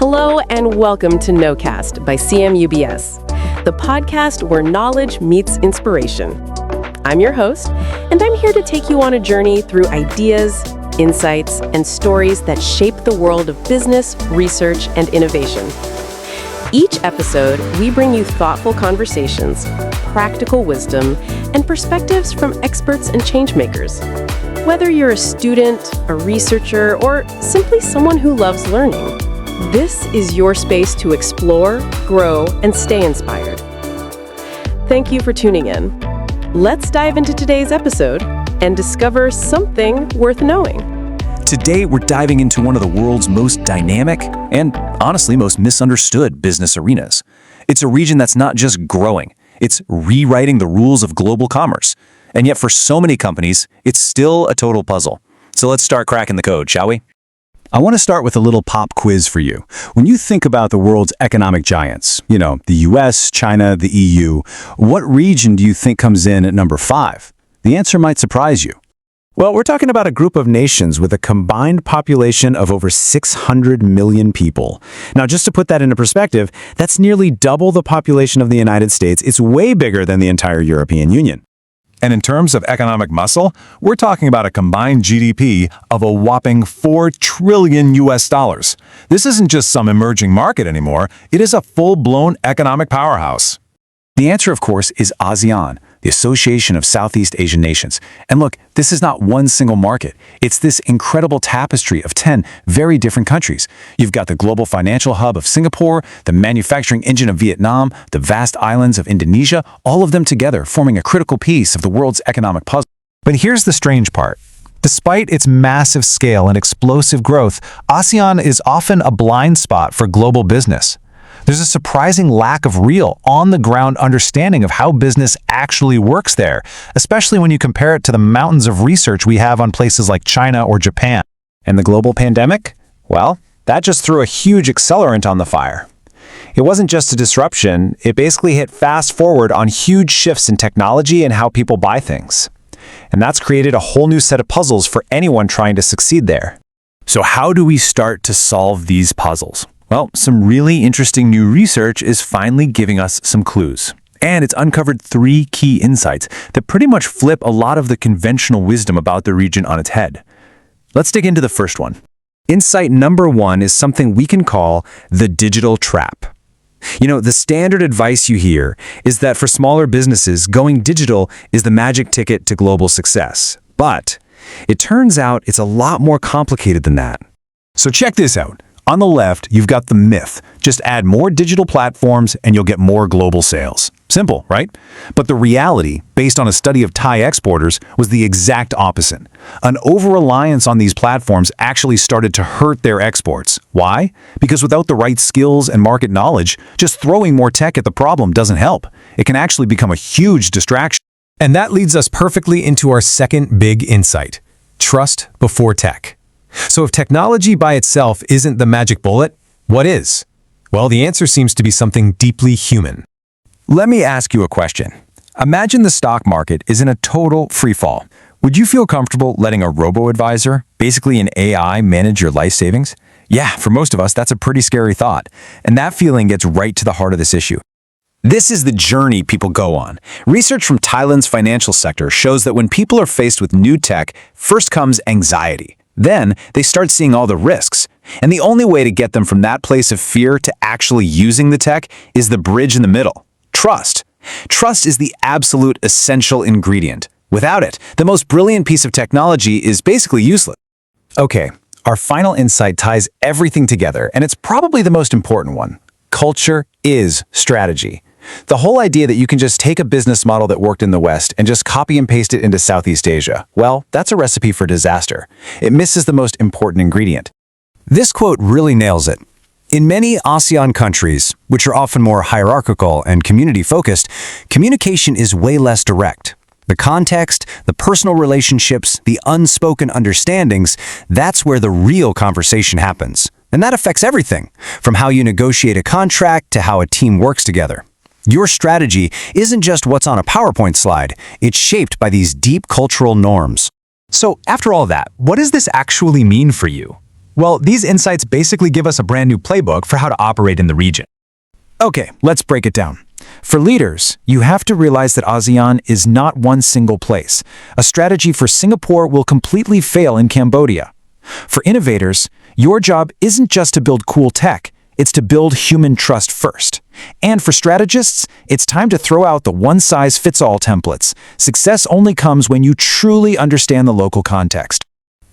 Hello and welcome to NoCast by CMUBS, the podcast where knowledge meets inspiration. I'm your host, and I'm here to take you on a journey through ideas, insights, and stories that shape the world of business, research, and innovation. Each episode, we bring you thoughtful conversations, practical wisdom, and perspectives from experts and changemakers. Whether you're a student, a researcher, or simply someone who loves learning, this is your space to explore, grow, and stay inspired. Thank you for tuning in. Let's dive into today's episode and discover something worth knowing. Today, we're diving into one of the world's most dynamic and, honestly, most misunderstood business arenas. It's a region that's not just growing, it's rewriting the rules of global commerce. And yet, for so many companies, it's still a total puzzle. So let's start cracking the code, shall we? I want to start with a little pop quiz for you. When you think about the world's economic giants, the US, China, the EU, what region do you think comes in at number 5? The answer might surprise you. Well, we're talking about a group of nations with a combined population of over 600 million people. Now, just to put that into perspective, that's nearly double the population of the United States. It's way bigger than the entire European Union. And in terms of economic muscle, we're talking about a combined GDP of a whopping $4 trillion US. This isn't just some emerging market anymore, it is a full-blown economic powerhouse. The answer, of course, is ASEAN, the Association of Southeast Asian Nations. And look, this is not one single market. It's this incredible tapestry of 10 very different countries. You've got the global financial hub of Singapore, the manufacturing engine of Vietnam, the vast islands of Indonesia, all of them together forming a critical piece of the world's economic puzzle. But here's the strange part. Despite its massive scale and explosive growth, ASEAN is often a blind spot for global business. There's a surprising lack of real, on-the-ground understanding of how business actually works there, especially when you compare it to the mountains of research we have on places like China or Japan. And the global pandemic? Well, that just threw a huge accelerant on the fire. It wasn't just a disruption, it basically hit fast forward on huge shifts in technology and how people buy things. And that's created a whole new set of puzzles for anyone trying to succeed there. So how do we start to solve these puzzles? Well, some really interesting new research is finally giving us some clues. And it's uncovered 3 key insights that pretty much flip a lot of the conventional wisdom about the region on its head. Let's dig into the first one. Insight number 1 is something we can call the digital trap. The standard advice you hear is that for smaller businesses, going digital is the magic ticket to global success. But it turns out it's a lot more complicated than that. So check this out. On the left, you've got the myth. Just add more digital platforms and you'll get more global sales. Simple, right? But the reality, based on a study of Thai exporters, was the exact opposite. An over-reliance on these platforms actually started to hurt their exports. Why? Because without the right skills and market knowledge, just throwing more tech at the problem doesn't help. It can actually become a huge distraction. And that leads us perfectly into our second big insight: trust before tech. So if technology by itself isn't the magic bullet, what is? Well, the answer seems to be something deeply human. Let me ask you a question. Imagine the stock market is in a total freefall. Would you feel comfortable letting a robo-advisor, basically an AI, manage your life savings? Yeah, for most of us, that's a pretty scary thought. And that feeling gets right to the heart of this issue. This is the journey people go on. Research from Thailand's financial sector shows that when people are faced with new tech, first comes anxiety. Then they start seeing all the risks. And the only way to get them from that place of fear to actually using the tech is the bridge in the middle: trust. Trust is the absolute essential ingredient. Without it, the most brilliant piece of technology is basically useless. Okay, our final insight ties everything together, and it's probably the most important one. Culture is strategy. The whole idea that you can just take a business model that worked in the West and just copy and paste it into Southeast Asia, well, that's a recipe for disaster. It misses the most important ingredient. This quote really nails it. In many ASEAN countries, which are often more hierarchical and community-focused, communication is way less direct. The context, the personal relationships, the unspoken understandings, that's where the real conversation happens. And that affects everything, from how you negotiate a contract to how a team works together. Your strategy isn't just what's on a PowerPoint slide, it's shaped by these deep cultural norms. So after all that, what does this actually mean for you? Well, these insights basically give us a brand new playbook for how to operate in the region. Okay, let's break it down. For leaders, you have to realize that ASEAN is not one single place. A strategy for Singapore will completely fail in Cambodia. For innovators, your job isn't just to build cool tech, it's to build human trust first. And for strategists, it's time to throw out the one-size-fits-all templates. Success only comes when you truly understand the local context.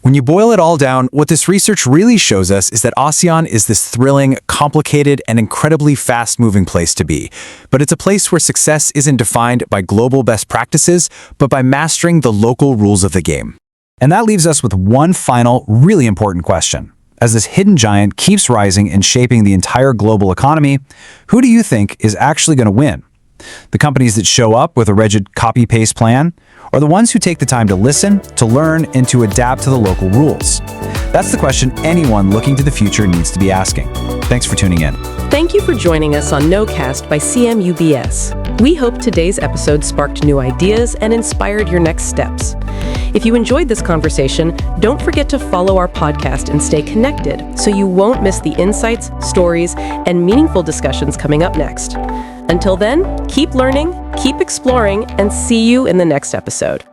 When you boil it all down, what this research really shows us is that ASEAN is this thrilling, complicated, and incredibly fast-moving place to be. But it's a place where success isn't defined by global best practices, but by mastering the local rules of the game. And that leaves us with one final, really important question. As this hidden giant keeps rising and shaping the entire global economy, who do you think is actually going to win? The companies that show up with a rigid copy-paste plan, or the ones who take the time to listen, to learn, and to adapt to the local rules? That's the question anyone looking to the future needs to be asking. Thanks for tuning in. Thank you for joining us on NoCast by CMUBS. We hope today's episode sparked new ideas and inspired your next steps. If you enjoyed this conversation, don't forget to follow our podcast and stay connected so you won't miss the insights, stories, and meaningful discussions coming up next. Until then, keep learning, keep exploring, and see you in the next episode.